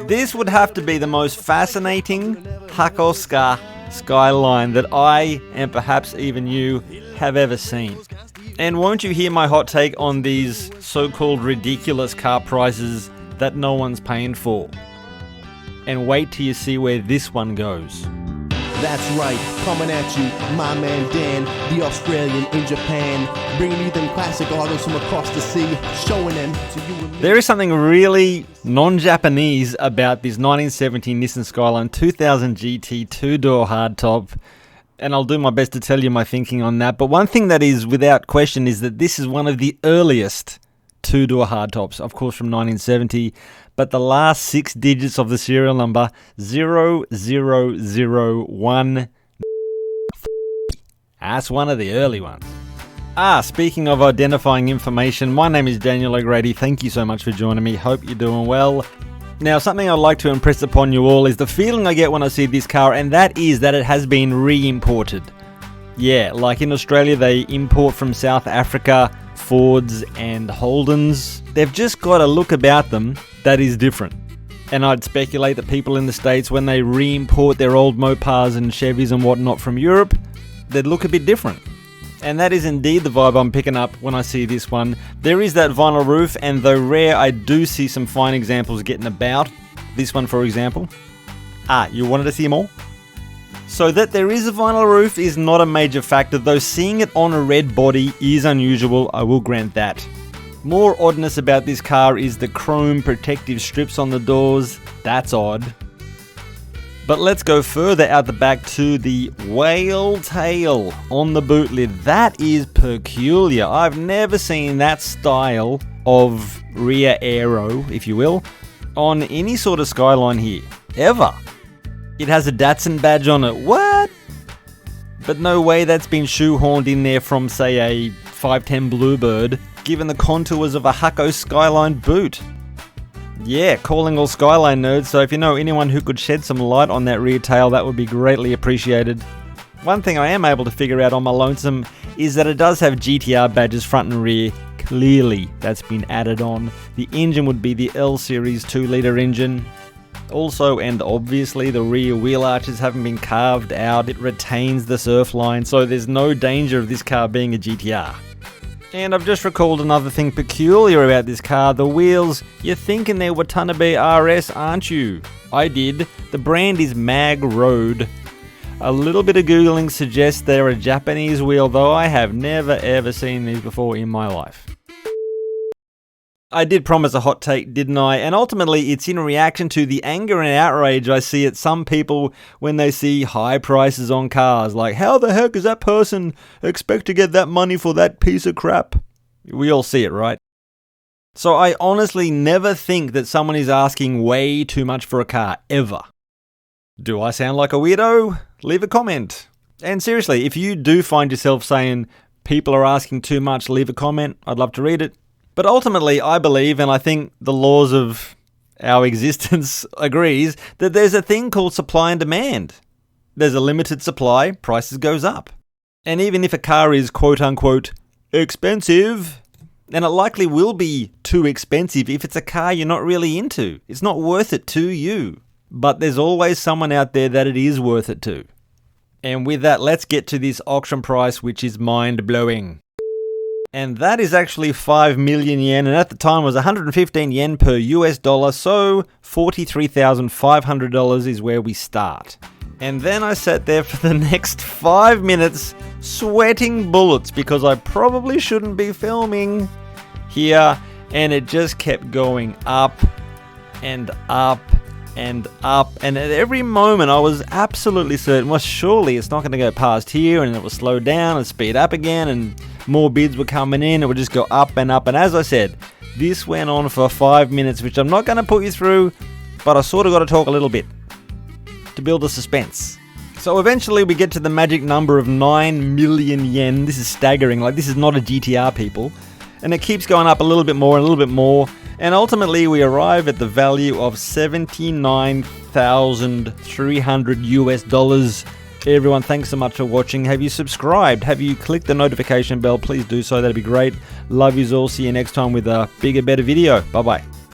This would have to be the most fascinating Hakosuka Skyline that I, and perhaps even you, have ever seen. And won't you hear my hot take on these so-called ridiculous car prices that no one's paying for? And wait till you see where this one goes. That's right, coming at you, my man Dan, the Australian in Japan, bringing you them classic autos from across the sea, showing them to you and me. There is something really non-Japanese about this 1970 Nissan Skyline 2000 GT two-door hardtop, and I'll do my best to tell you my thinking on that. But one thing that is without question is that this is one of the earliest two-door hardtops, of course from 1970, but the last 6 digits of the serial number, 0001, that's one of the early ones. Speaking of identifying information, my name is Daniel O'Grady. Thank you so much for joining me. Hope you're doing well. Now, something I'd like to impress upon you all is the feeling I get when I see this car, and that is that it has been re-imported. Yeah, like in Australia, they import from South Africa Fords and Holdens. They've just got a look about them that is different. And I'd speculate that people in the States, when they re-import their old Mopars and Chevys and whatnot from Europe, they'd look a bit different. And that is indeed the vibe I'm picking up when I see this one. There is that vinyl roof, and though rare, I do see some fine examples getting about. This one, for example. You wanted to see more? So that there is a vinyl roof is not a major factor, though seeing it on a red body is unusual, I will grant that. More oddness about this car is the chrome protective strips on the doors. That's odd. But let's go further out the back to the whale tail on the boot lid. That is peculiar. I've never seen that style of rear aero, if you will, on any sort of Skyline here, ever. It has a Datsun badge on it. What? But no way that's been shoehorned in there from, say, a 510 Bluebird, given the contours of a Hakosuka Skyline boot. Yeah, calling all Skyline nerds, so if you know anyone who could shed some light on that rear tail, that would be greatly appreciated. One thing I am able to figure out on my lonesome is that it does have GTR badges front and rear. Clearly, that's been added on. The engine would be the L Series 2-litre engine. Also, and obviously, the rear wheel arches haven't been carved out. It retains the surf line, so there's no danger of this car being a GTR. And I've just recalled another thing peculiar about this car. The wheels, you're thinking they're Watanabe RS, aren't you? I did. The brand is Mag Road. A little bit of Googling suggests they're a Japanese wheel, though I have never ever seen these before in my life. I did promise a hot take, didn't I? And ultimately, it's in reaction to the anger and outrage I see at some people when they see high prices on cars. Like, how the heck does that person expect to get that money for that piece of crap? We all see it, right? So I honestly never think that someone is asking way too much for a car, ever. Do I sound like a weirdo? Leave a comment. And seriously, if you do find yourself saying people are asking too much, leave a comment. I'd love to read it. But ultimately, I believe, and I think the laws of our existence agrees, that there's a thing called supply and demand. There's a limited supply, prices goes up. And even if a car is quote-unquote expensive, then it likely will be too expensive if it's a car you're not really into. It's not worth it to you. But there's always someone out there that it is worth it to. And with that, let's get to this auction price, which is mind-blowing. And that is actually 5 million yen, and at the time was 115 yen per US dollar, so $43,500 is where we start. And then I sat there for the next 5 minutes sweating bullets because I probably shouldn't be filming here, and it just kept going up and up and up, and at every moment I was absolutely certain, well, surely it's not going to go past here, and it will slow down and speed up again, and more bids were coming in. It would just go up and up. And as I said, this went on for 5 minutes, which I'm not going to put you through, but I sort of got to talk a little bit to build a suspense. So eventually we get to the magic number of 9 million yen. This is staggering. Like, this is not a GTR, people. And it keeps going up a little bit more and a little bit more. And ultimately we arrive at the value of $79,300 US dollars. Everyone, thanks so much for watching. Have you subscribed? Have you clicked the notification bell? Please do so. That'd be great. Love yous all. See you next time with a bigger, better video. Bye-bye.